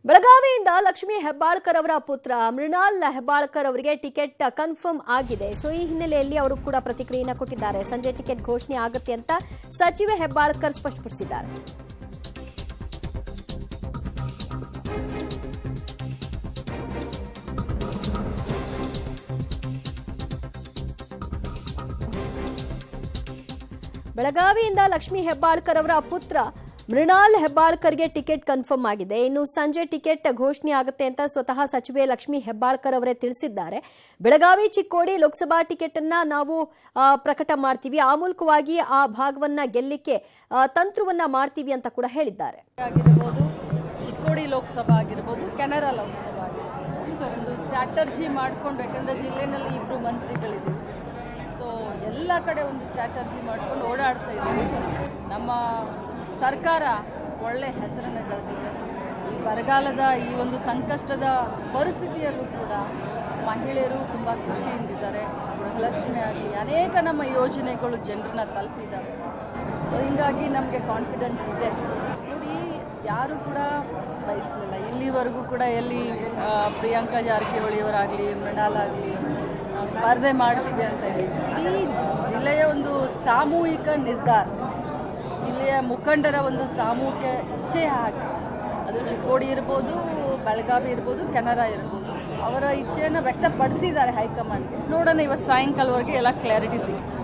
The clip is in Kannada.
ಬೆಳಗಾವಿಯಿಂದ ಲಕ್ಷ್ಮೀ ಹೆಬ್ಬಾಳ್ಕರ್ ಅವರ ಪುತ್ರ ಮೃಣಾಲ್ ಹೆಬ್ಬಾಳ್ಕರ್ ಅವರಿಗೆ ಟಿಕೆಟ್ ಕನ್ಫರ್ಮ್ ಆಗಿದೆ. ಸೊ ಈ ಹಿನ್ನೆಲೆಯಲ್ಲಿ ಅವರು ಕೂಡ ಪ್ರತಿಕ್ರಿಯೆಯನ್ನು ಕೊಟ್ಟಿದ್ದಾರೆ. ಸಂಜೆ ಟಿಕೆಟ್ ಘೋಷಣೆ ಆಗುತ್ತೆ ಅಂತ ಸಚಿವೆ ಹೆಬ್ಬಾಳ್ಕರ್ ಸ್ಪಷ್ಟಪಡಿಸಿದ್ದಾರೆ. ಬೆಳಗಾವಿಯಿಂದ ಲಕ್ಷ್ಮೀ ಹೆಬ್ಬಾಳ್ಕರ್ ಅವರ ಪುತ್ರ ಮೃಣಾಲ್ ಹೆಬ್ಬಾಳ್ಕರ್ಗೆ ಟಿಕೆಟ್ ಕನ್ಫರ್ಮ್ ಆಗಿದೆ. ಇನ್ನು ಸಂಜೆ ಟಿಕೆಟ್ ಘೋಷಣೆ ಆಗುತ್ತೆ ಅಂತ ಸ್ವತಃ ಸಚಿವೆ ಲಕ್ಷ್ಮೀ ಹೆಬ್ಬಾಳ್ಕರ್ ಅವರೇ ತಿಳಿಸಿದ್ದಾರೆ. ಬೆಳಗಾವಿ ಚಿಕ್ಕೋಡಿ ಲೋಕಸಭಾ ಟಿಕೆಟ್ ಅನ್ನ ನಾವು ಪ್ರಕಟ ಮಾಡ್ತೀವಿ, ಆ ಮೂಲಕವಾಗಿ ಆ ಭಾಗವನ್ನ ಗೆಲ್ಲಿಕ್ಕೆ ತಂತ್ರವನ್ನ ಮಾಡ್ತೀವಿ ಅಂತ ಕೂಡ ಹೇಳಿದ್ದಾರೆ. ಚಿಕ್ಕೋಡಿ ಲೋಕಸಭಾ ಆಗಿರ್ಬೋದು, ಕೆನರಾ ಲೋಕಸಭಾ ಆಗಿರ್ಬೋದು, ಒಂದು ಸ್ಟ್ರಾಟರ್ಜಿ ಮಾಡ್ಕೊಂಡು, ಯಾಕಂದ್ರೆ ಜಿಲ್ಲೆನಲ್ಲಿ ಇಬ್ಬರು ಮಂತ್ರಿಗಳಿದ್ದೀವಿ, ಸೊ ಎಲ್ಲ ಕಡೆ ಒಂದು ಸ್ಟ್ರಾಟರ್ಜಿ ಮಾಡ್ಕೊಂಡು ಓಡಾಡ್ತಾ ಇದ್ದೀವಿ. ನಮ್ಮ ಸರ್ಕಾರ ಒಳ್ಳೆ ಹೆಸರನ್ನು ಗಳಿಸಿದೆ. ಈ ಬರಗಾಲದ ಈ ಒಂದು ಸಂಕಷ್ಟದ ಪರಿಸ್ಥಿತಿಯಲ್ಲೂ ಕೂಡ ಮಹಿಳೆಯರು ತುಂಬ ಖುಷಿಯಿಂದಿದ್ದಾರೆ. ಗೃಹಲಕ್ಷ್ಮಿ ಆಗಲಿ, ಅನೇಕ ನಮ್ಮ ಯೋಜನೆಗಳು ಜನರನ್ನ ತಲುಪಿದ್ದಾವೆ. ಸೊ ಹೀಗಾಗಿ ನಮಗೆ ಕಾನ್ಫಿಡೆನ್ಸ್ ಇದೆ. ನೋಡಿ, ಯಾರು ಕೂಡ ಬಯಸಲಿಲ್ಲ ಇಲ್ಲಿವರೆಗೂ ಕೂಡ, ಎಲ್ಲಿ ಪ್ರಿಯಾಂಕಾ ಜಾರಕಿಹೊಳಿಯವರಾಗಲಿ, ಮೃಣಾಲ್ ಆಗಲಿ ಸ್ಪರ್ಧೆ ಮಾಡ್ತೀವಿ ಅಂತ ಹೇಳಿ. ಇಡೀ ಜಿಲ್ಲೆಯ ಒಂದು ಸಾಮೂಹಿಕ ನಿರ್ಧಾರ, ಜಿಲ್ಲೆಯ ಮುಖಂಡರ ಒಂದು ಸಾಮೂಹಿಕ ಇಚ್ಛೆ ಹಾಕಿ, ಅದು ಚಿಕ್ಕೋಡಿ ಇರ್ಬೋದು, ಬೆಳಗಾವಿ ಇರ್ಬೋದು, ಕೆನರಾ ಇರ್ಬೋದು, ಅವರ ಇಚ್ಛೆಯನ್ನು ವ್ಯಕ್ತಪಡಿಸಿದ್ದಾರೆ ಹೈಕಮಾಂಡ್ಗೆ. ನೋಡೋಣ, ಇವತ್ತು ಸಾಯಂಕಾಲವರೆಗೆ ಎಲ್ಲ ಕ್ಲಾರಿಟಿ ಸಿಗುತ್ತೆ.